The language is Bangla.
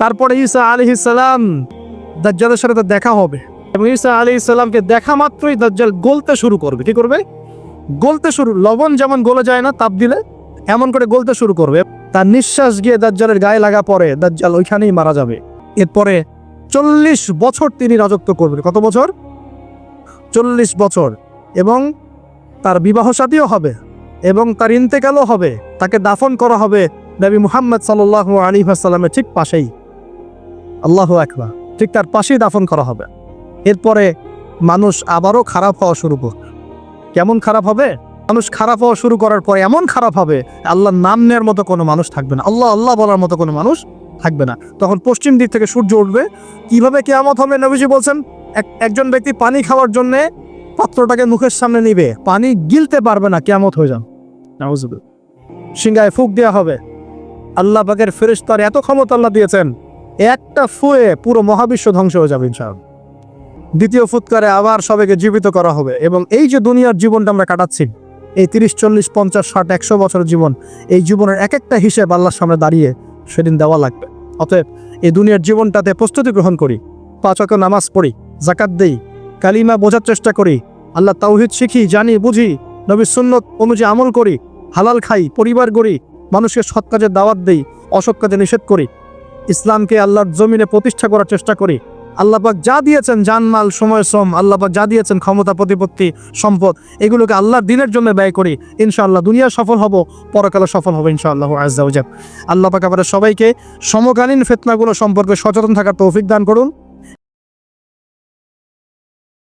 তারপরে ঈসা আলাইহিস সালাম দাজ্জালের সাথে দেখা হবে এবং ঈসা আলাইহিস সালামকে দেখা মাত্রই দাজ্জাল গলতে শুরু করবে। কি করবে? গলতে শুরু, লবণ যেমন গলে যায় না তাপ দিলে, এমন করে গলতে শুরু করবে। তার নিঃশ্বাস গিয়ে দাজ্জালের গায়ে লাগা পরে দাজ্জাল ওইখানেই মারা যাবে। এরপরে 40 বছর তিনি রাজত্ব করবেন। কত বছর? 40 বছর। এবং তার বিবাহ শাদীও হবে এবং তার ইন্তেকালও হবে। তাকে দাফন করা হবে নবী মুহাম্মদ সাল্লাল্লাহু আলাইহি ওয়াসাল্লামের ঠিক পাশেই। আল্লাহু আকবার। ঠিক তার পাশেই দাফন করা হবে। এরপরে মানুষ আবারও খারাপ হওয়া শুরু করবে। কেমন খারাপ হবে? মানুষ খারাপ হওয়া শুরু করার পরে এমন খারাপ হবে, আল্লাহর নাম নেওয়ার মতো কোনো মানুষ থাকবে না, আল্লাহ আল্লাহ বলার মতো কোনো মানুষ থাকবে না। তখন পশ্চিম দিক থেকে সূর্য উঠবে। কিভাবে কিয়ামত হবে? নবীজি বলছেন, একজন ব্যক্তি পানি খাওয়ার জন্য পাত্রটাকে মুখের সামনে নিবে, পানি গিলতে পারবে না, কিয়ামত হয়ে যাবে। নাউজুবিল্লাহ। সিংহায় ফুঁক দেওয়া হবে। আল্লাহ পাকের ফেরেশতার এত ক্ষমতা আল্লাহ দিয়েছেন, একটা ফুয়ে পুরো মহাবিশ্ব ধ্বংস হয়ে যাবে ইনশাআল্লাহ। দ্বিতীয় ফুৎকারে আবার সবাইকে জীবিত করা হবে। এবং এই যে দুনিয়ার জীবনটা আমরা কাটাচ্ছি, এই 30, 40, 50, 60, 100 বছরের জীবন, এই জীবনের এক একটা হিসেব আল্লাহর সামনে দাঁড়িয়ে সেদিন দেওয়া লাগবে। অতএব এই দুনিয়ার জীবনটাতে প্রস্তুতি গ্রহণ করি, 5 ওয়াক্ত নামাজ পড়ি, যাকাত দেই, কালিমা বোঝার চেষ্টা করি, আল্লাহ তাওহীদ শিখি, জানি, বুঝি, নবীর সুন্নত অনুযায়ী আমল করি, হালাল খাই, পরিবার গড়ি, মানুষকে সৎ কাজের দাওয়াত দেই, অসৎ কাজে নিষেধ করি, ইসলামকে আল্লাহর জমিনে প্রতিষ্ঠা করার চেষ্টা করি। আল্লাহ পাক যা দিয়েছেন, জানমাল, সময়, শ্রম, আল্লাহ পাক যা দিয়েছেন, ক্ষমতা, প্রতিপত্তি, সম্পদ, এগুলোকে আল্লাহর দ্বীনের জন্য ব্যয় করি। ইনশাআল্লাহ দুনিয়া সফল হব, পরকালে সফল হবে ইনশাআল্লাহ আজ্জা ওয়া জাল। আল্লাহ পাক আমাদের সবাইকে সমকালীন ফিতনাগুলো সম্পর্কে সচেতন থাকার তৌফিক দান করুন।